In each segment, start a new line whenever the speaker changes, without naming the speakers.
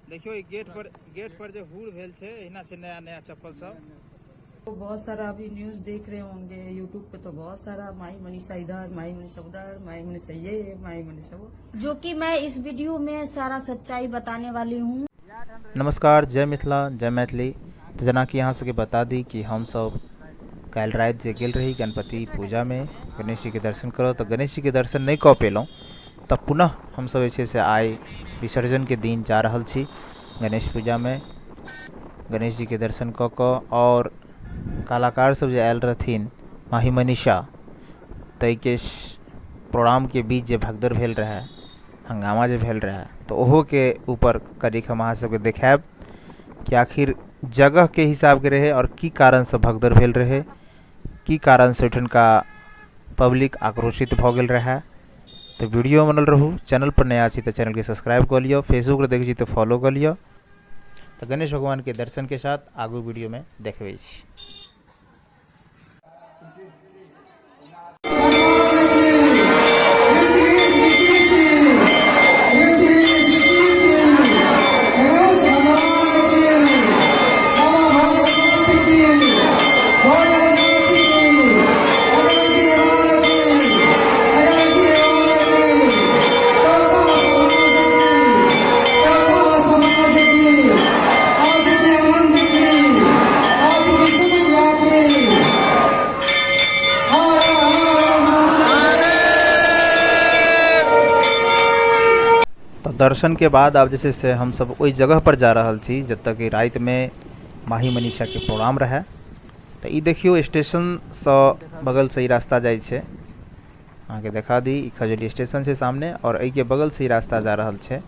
देखियो गेट पर जो हुड़ भेल छे एहिना से नया नया चप्पल सब।
तो बहुत सारा अभी न्यूज देख रहे होंगे यूट्यूब पे, तो बहुत सारा माई मनीषा इधर, माई मनीषा उधर, माई मनीषा ये, माई मनीषा वो, जो कि मैं इस वीडियो में सारा सच्चाई बताने वाली हूँ।
नमस्कार, जय मिथिला, जय मैथिली। तो जना कि यहाँ सबके बता दी कि हम सब कल रात जे गेल रही गणपति पूजा में गणेश जी के दर्शन करो, तो गणेश जी के दर्शन नहीं कऽ पेलहुँ, तब पुनः हम सब से आइ विसर्जन के दिन जा रहल छी गणेश पूजा में। गणेश जी के दर्शन कऽ कऽ और कलाकार सब जे आयल रहथिन माही मनीषा, तै के प्रोग्राम के बीच जे भगदड़ भेल रहे, हंगामा जे भेल रहे, तो ओहो के ऊपर कनिक हम अहाँ सबके देखायब कि आखिर जगह के हिसाब के रहे और की कारण से भगदड़ भेल रहे, की कारण से ओहिठुनका पब्लिक आक्रोशित भऽ गेल रहे। तो वीडियो बनल रहू। चैनल पर नया छी तो चैनल के सब्सक्राइब कर लियो, फेसबुक पर देखे छी तो फॉलो कर लियो। तो गणेश भगवान के दर्शन के साथ आगू वीडियो में देखबै छी। दर्शन के बाद अब जैसे से हम सब वही जगह पर जा रहा छी जब कि रात में माही मनीषा के प्रोग्राम रहे। तो ये देखियो स्टेशन से बगल से ही रास्ता जाए छे, अहाँ के देखा दी खजूली स्टेशन से सामने, और एहि के बगल से ही रास्ता जा रहा छे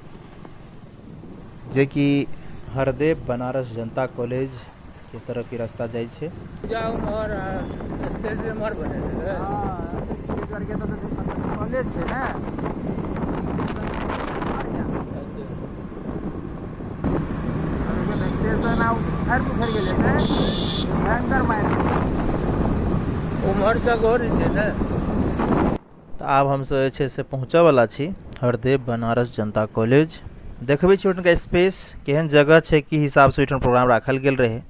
जे कि हरदेव बनारस जनता कॉलेज के तरफ ही रास्ता जाए छे।
कॉलेज छे ना, उधर गेले थे भयंकर मार उमर जगह छै ना।
तो आब हम सब से पहुँचे वाला छी हरदेव बनारस जनता कॉलेज। देखबे छी ओठन का स्पेस केहन जगह छे, की हिसाब से ओठन प्रोग्राम राखल गेल रहे।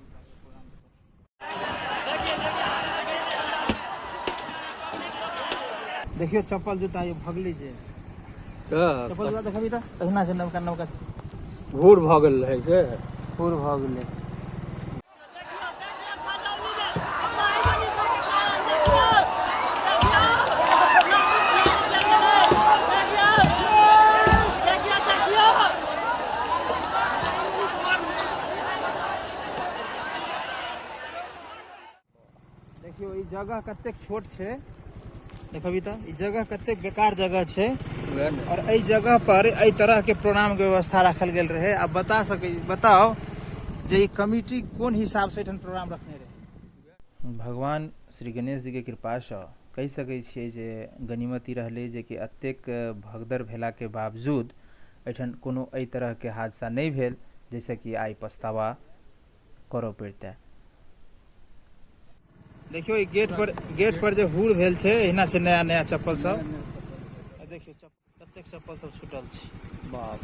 देखियो चप्पल जूता ये भगली जे चप्पल जूता देखबी त एहिना छै, नवका नवका
घूर भ गेल रहे छै,
पूर भ गेलै। देखियो ई जगह कतेक छोट छे, देखबी त ई जगह कतेक बेकार जगह छे, और एई जगह पर एई तरह के प्रोग्राम के व्यवस्था रखल गेल रहे। अब बताओ जे ई कमिटी कोन हिसाब से प्रोग्राम रखने रहे।
भगवान श्री गणेश जी के कृपा से कह सकै छियै जे गनीमती रहले जे कि अतेक भगदड़ भेला के बावजूद एठन कोनो एई तरह के हादसा नहीं भेल जैसे कि आई पछतावा करऽ पड़ते।
देखियो ई गेट पर जो हुड़ भेल छे एहिना से नया नया चप्पल सब, देखियो कतेक चप्पल सब छूटल छे।
बाप,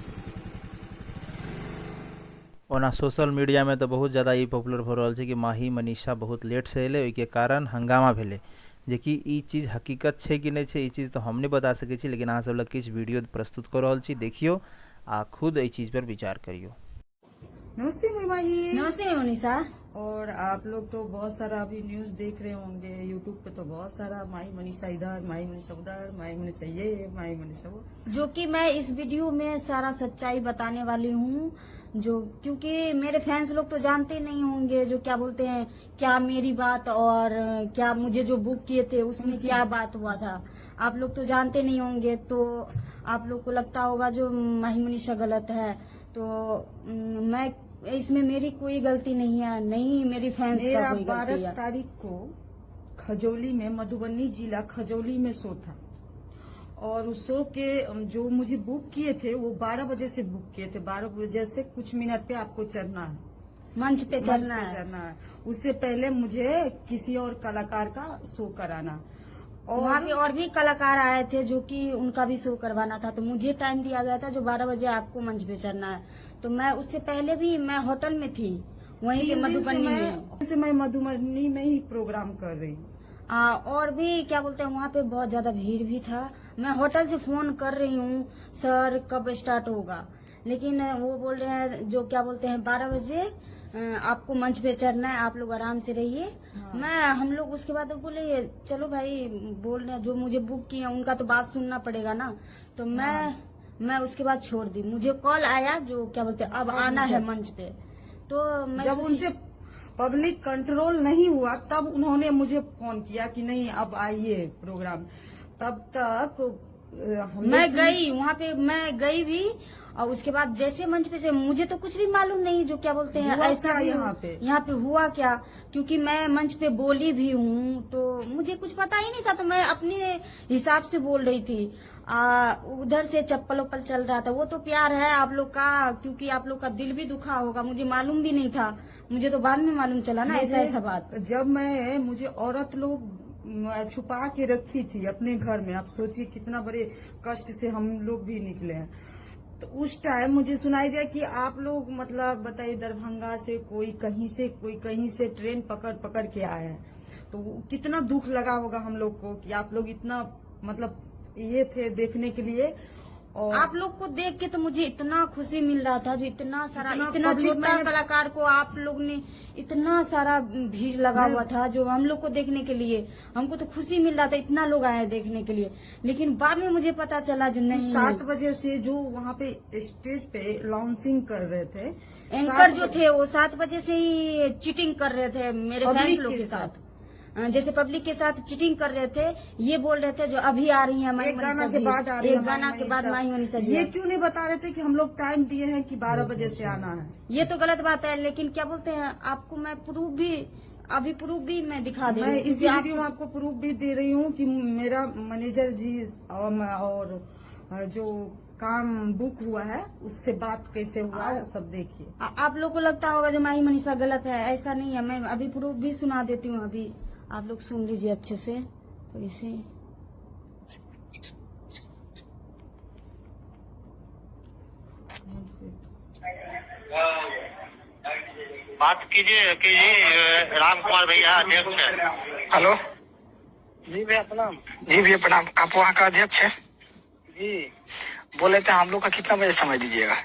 ओना सोशल मीडिया में तो बहुत ज़्यादा ये पॉपुलर हो रहा है कि माही मनीषा बहुत लेट से अले, के कारण हंगामा भेले, जे कि ई चीज हकीकत है कि नहीं है, ई चीज तो हम नहीं बता सके छी, लेकिन अहाँ सब लग किछ वीडियो प्रस्तुत कर रहा छी, देखियो आ खुद ई चीज पर विचार करियो।
नमस्ते मुरमाही।
नमस्ते मनीषा।
और आप लोग तो बहुत सारा अभी न्यूज देख रहे होंगे यूट्यूब पे, तो बहुत सारा माई मनीषा इधर, माई मनीषा उधर, माई मनीषा ये, माई मनीषा वो,
जो कि मैं इस वीडियो में सारा सच्चाई बताने वाली हूँ, जो क्योंकि मेरे फैंस लोग तो जानते नहीं होंगे जो क्या बोलते हैं, क्या मेरी बात और क्या मुझे जो बुक किए थे उसमें क्या बात हुआ था, आप लोग तो जानते नहीं होंगे। तो आप लोग को लगता होगा जो माही मनीषा गलत है, तो मैं इसमें मेरी कोई गलती नहीं है, नहीं मेरी फैंस का कोई गलती है।
12 तारीख को खजौली में, मधुबनी जिला खजौली में शो था, और उस शो के जो मुझे बुक किए थे वो 12 बजे से बुक किए थे। 12 बजे से कुछ मिनट पे आपको चढ़ना है,
मंच पे चढ़ना है।
उससे पहले मुझे किसी और कलाकार का शो कराना,
वहाँ पे और भी कलाकार आए थे जो कि उनका भी शो करवाना था, तो मुझे टाइम दिया गया था जो 12 बजे आपको मंच पे चढ़ना है। तो मैं उससे पहले भी मैं होटल में थी, वहीं के मधुबनी में।
मैं मधुबनी में ही प्रोग्राम कर रही हूँ।
और भी क्या बोलते हैं, वहाँ पे बहुत ज्यादा भीड़ भी था। मैं होटल से फोन कर रही हूँ, सर कब स्टार्ट होगा, लेकिन वो बोल रहे हैं जो क्या बोलते हैं 12 बजे आपको मंच पे चढ़ना है, आप लोग आराम से रहिए। हम लोग उसके बाद बोले चलो भाई, बोल रहे हैं जो मुझे बुक किए उनका तो बात सुनना पड़ेगा ना। तो मैं उसके बाद छोड़ दी। मुझे कॉल आया जो क्या बोलते हैं अब आना है मंच पे, तो मैं
जब उनसे पब्लिक कंट्रोल नहीं हुआ तब उन्होंने मुझे फोन किया कि नहीं अब आइए प्रोग्राम। तब तक
मैं गई वहाँ पे, मैं गई भी। और उसके बाद जैसे मंच पे से मुझे तो कुछ भी मालूम नहीं जो क्या बोलते हैं ऐसा
यहाँ पे
हुआ क्या, क्योंकि मैं मंच पे बोली भी हूँ तो मुझे कुछ पता ही नहीं था। तो मैं अपने हिसाब से बोल रही थी। उधर से चप्पल उप्पल चल रहा था। वो तो प्यार है आप लोग का, क्योंकि आप लोग का दिल भी दुखा होगा, मुझे मालूम भी नहीं था। मुझे तो बाद में मालूम चला ना ऐसा बात।
जब मुझे औरत लोग छुपा के रखी थी अपने घर में, आप सोचिए कितना बड़े कष्ट से हम लोग भी निकले हैं। तो उस टाइम मुझे सुनाई दिया कि आप लोग मतलब बताइए दरभंगा से कोई कहीं से ट्रेन पकड़ के आए हैं, तो कितना दुख लगा होगा हम लोग को कि आप लोग इतना मतलब ये थे देखने के लिए। और
आप लोग को देख के तो मुझे इतना खुशी मिल रहा था, जो इतना छोटा कलाकार को आप लोग ने इतना सारा भीड़ लगा हुआ था जो हम लोग को देखने के लिए। हमको तो खुशी मिल रहा था, इतना लोग आए देखने के लिए। लेकिन बाद में मुझे पता चला जो नहीं,
7 बजे से जो वहाँ पे स्टेज पे लॉन्चिंग कर रहे थे
एंकर जो थे वो 7 बजे से ही चीटिंग कर रहे थे मेरे फैंस लोग के साथ। जैसे पब्लिक के साथ चीटिंग कर रहे थे, ये बोल रहे थे जो अभी आ रही है
एक गाना के बाद आ रही है,
एक गाना के बाद माही मनीषा जी।
ये क्यों नहीं बता रहे थे कि हम लोग टाइम दिए हैं कि 12 बजे से आना है?
ये तो गलत बात है। लेकिन क्या बोलते हैं आपको मैं प्रूफ भी मैं दिखा दे रही हूँ।
मैं इसी वीडियो में आपको प्रूफ भी दे रही हूँ कि मेरा मैनेजर जी और जो काम बुक हुआ है उससे बात कैसे हुआ है सब देखिए।
आप लोग को लगता होगा जो माही मनीषा गलत है, ऐसा नहीं है। मैं अभी प्रूफ भी सुना देती हूँ, अभी आप लोग सुन लीजिए अच्छे से। तो इसे
बात कीजिए राम कुमार भैया अध्यक्ष है। हेलो
जी भैया प्रणाम।
जी भैया प्रणाम। आप वहाँ का अध्यक्ष है?
जी
बोले थे हम लोग का कितना बजे समय दीजिएगा?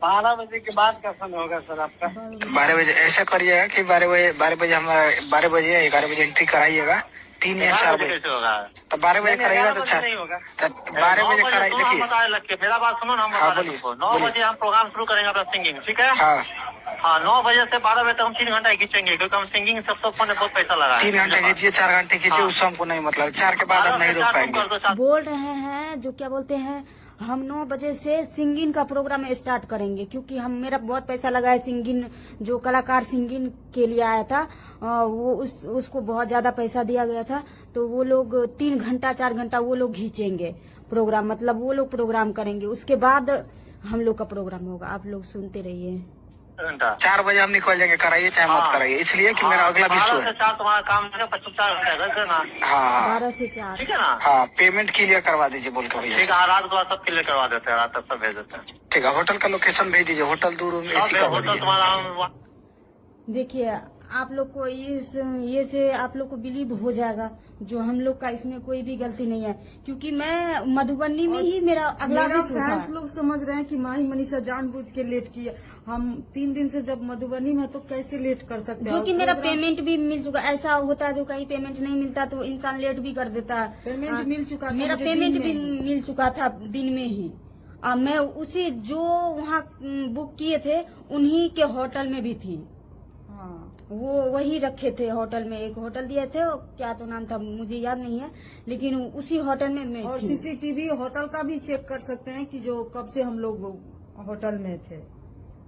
12 बजे के बाद का समय होगा सर आपका।
12 बजे ऐसा करिएगा कि 12 बजे हमारा 12 बजे या 11 बजे एंट्री कराइएगा। 3 या 4 बजे होगा। तो 12 बजे कराइएगा तो अच्छा। 12 बजे कराइए। देखिए मेरा बात सुनो ना, हम बता दें 9 बजे हम प्रोग्राम शुरू करेंगे अपना सिंगिंग, ठीक है? हाँ 9 बजे से 12 बजे तक हम 3 घंटा खींचेंगे, क्योंकि हम सिंगिंग सब ने बहुत पैसा लगा। 3 घंटे खींचिए, 4 घंटे खींचिए, उससे हमको नहीं मतलब। 4 के बाद हम नहीं रोक पाएंगे।
बोल रहे हैं जो क्या बोलते हैं हम 9 बजे से सिंगिंग का प्रोग्राम स्टार्ट करेंगे, क्योंकि मेरा बहुत पैसा लगा है। सिंगिंग जो कलाकार सिंगिंग के लिए आया था वो उसको बहुत ज्यादा पैसा दिया गया था। तो वो लोग 3 घंटा 4 घंटा वो लोग खींचेंगे प्रोग्राम, मतलब वो लोग प्रोग्राम करेंगे, उसके बाद हम लोग का प्रोग्राम होगा। आप लोग सुनते रहिए।
4 बजे हम निकल जाएंगे, कराइए चाहे मत कराइए, इसलिए कि मेरा अगला भी शो है।
4 तुम्हारा काम है, 4 घंटे ना।
हाँ
12 से 4
ठीक है ना।
हाँ पेमेंट क्लियर करवा दीजिए बोल के भैया।
ठीक है, रात को सब क्लियर करवा देते हैं, रात तक सब भेज देते हैं।
ठीक है, होटल का लोकेशन भेज दीजिए। होटल 2 रूम एसी का
होटल तुम्हारा।
देखिए आप लोग को ये से आप लोग को बिलीव हो जाएगा जो हम लोग का इसमें कोई भी गलती नहीं है, क्योंकि मैं मधुबनी में ही मेरा अगला
फैंस लोग समझ रहे हैं कि माही मनीषा जानबूझ के लेट किया। हम 3 दिन से जब मधुबनी में तो कैसे लेट कर सकते हैं?
जो कि मेरा पेमेंट भी मिल चुका। ऐसा होता है जो कहीं पेमेंट नहीं मिलता तो इंसान लेट भी कर देता है।
पेमेंट मिल चुका,
मेरा पेमेंट भी मिल चुका था दिन में ही। मैं उसी जो वहाँ बुक किए थे उन्हीं के होटल में भी थी। वो वही रखे थे होटल में, एक होटल दिए थे, क्या तो नाम था मुझे याद नहीं है, लेकिन उसी होटल में मैं
और सीसीटीवी होटल का भी चेक कर सकते हैं कि जो कब से हम लोग होटल में थे।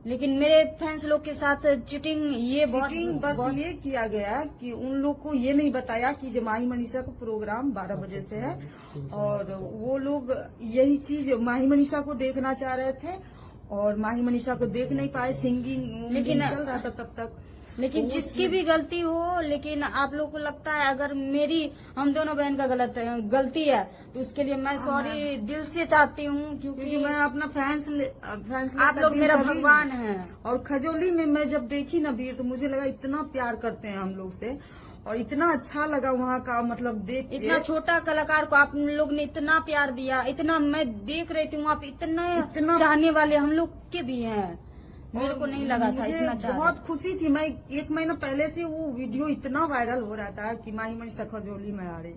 लेकिन मेरे फैंस लोग के साथ चीटिंग
बस ये किया गया कि उन लोग को ये नहीं बताया कि जो माही मनीषा का प्रोग्राम 12 बजे से है, और वो लोग यही चीज माही मनीषा को देखना चाह रहे थे और माही मनीषा को देख नहीं पाए। सिंगिंग लेकिन चल रहा था तब तक।
लेकिन
तो वो
जिसकी भी गलती हो, लेकिन आप लोग को लगता है अगर मेरी हम दोनों बहन का गलती है तो उसके लिए मैं सॉरी दिल से चाहती हूँ, क्योंकि
मैं अपना फैंस
आप लोग मेरा भगवान हैं।
और खजौली में मैं जब देखी ना भीड़, तो मुझे लगा इतना प्यार करते हैं हम लोग से, और इतना अच्छा लगा वहाँ का मतलब देख के।
इतना छोटा कलाकार को आप लोग ने इतना प्यार दिया, इतना मैं देख रही थी, आप इतना चाहने वाले हम लोग के भी हैं। मेरे को नहीं लगा था इतना चाह।
बहुत खुशी थी। मैं 1 महीना पहले से वो वीडियो इतना वायरल हो रहा था कि माही मनीषा खजौली में आ रही,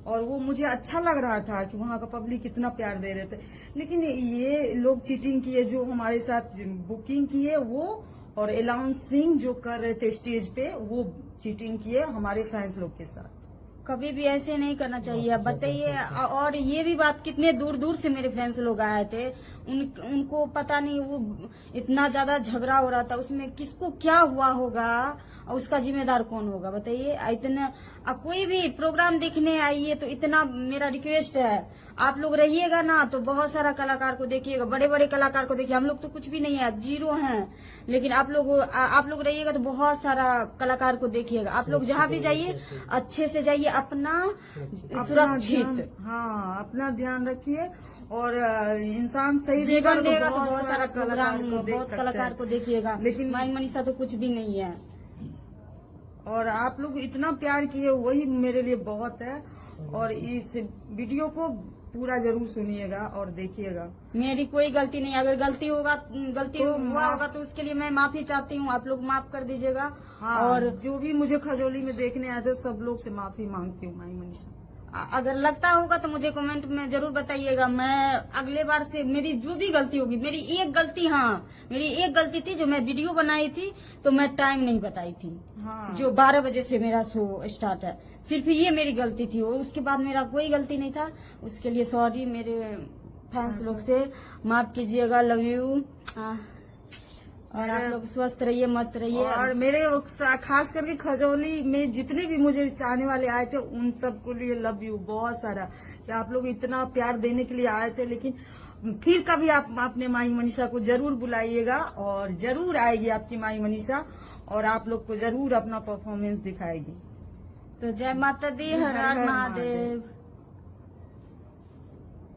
और वो मुझे अच्छा लग रहा था कि वहाँ का पब्लिक इतना प्यार दे रहे थे। लेकिन ये लोग चीटिंग किए, जो हमारे साथ बुकिंग किए वो, और अनाउंसिंग जो कर रहे थे स्टेज पे, वो चीटिंग किए हमारे फैंस लोग के साथ।
कभी भी ऐसे नहीं करना चाहिए। अब बताइए, और ये भी बात कितने दूर दूर से मेरे फ्रेंड्स लोग आए थे, उनको पता नहीं, वो इतना ज्यादा झगड़ा हो रहा था, उसमें किसको क्या हुआ होगा और उसका जिम्मेदार कौन होगा बताइए। इतना कोई भी प्रोग्राम देखने आइए तो इतना मेरा रिक्वेस्ट है, आप लोग रहिएगा ना तो बहुत सारा कलाकार को देखिएगा, बड़े बड़े कलाकार को देखिए। हम लोग तो कुछ भी नहीं है, जीरो हैं, लेकिन आप लोग रहिएगा तो बहुत सारा कलाकार को देखिएगा। आप लोग जहाँ भी जाइए अच्छे से जाइए, अपना सुरक्षित,
हाँ अपना ध्यान रखिए, और इंसान सही
जीवन देगा तो
बहुत
बहुत सारा प्रोग्राम,
कलाकार
बहुत कलाकार को देखिएगा।
लेकिन
माही मनीषा तो कुछ भी नहीं है।
और आप लोग इतना प्यार किए, वही मेरे लिए बहुत है। और इस वीडियो को पूरा जरूर सुनिएगा और देखिएगा।
मेरी कोई गलती नहीं, अगर गलती
तो
हुआ होगा तो उसके लिए मैं माफी चाहती हूँ, आप लोग माफ कर दीजिएगा।
हाँ,
और
जो भी मुझे खजौली में देखने आए थे सब लोग से माफी मांगती हूँ माही मनीषा।
अगर लगता होगा तो मुझे कमेंट में जरूर बताइएगा। मैं अगले बार से मेरी जो भी गलती होगी, मेरी एक गलती थी जो मैं वीडियो बनाई थी तो मैं टाइम नहीं बताई थी।
हाँ।
जो 12 बजे से मेरा शो स्टार्ट है, सिर्फ ये मेरी गलती थी, उसके बाद मेरा कोई गलती नहीं था। उसके लिए सॉरी, मेरे फैंस लोग से माफ कीजिएगा। Love you. और आप लोग स्वस्थ रहिए, मस्त रहिए।
और मेरे खास करके खजौली में जितने भी मुझे चाहने वाले आए थे उन सबको लिए लव यू बहुत सारा, कि आप लोग इतना प्यार देने के लिए आए थे। लेकिन फिर कभी आप अपने माही मनीषा को जरूर बुलाइएगा, और जरूर आएगी आपकी माही मनीषा, और आप लोग को जरूर अपना परफॉर्मेंस दिखाएगी।
तो जय माता दी, हर हर महादेव।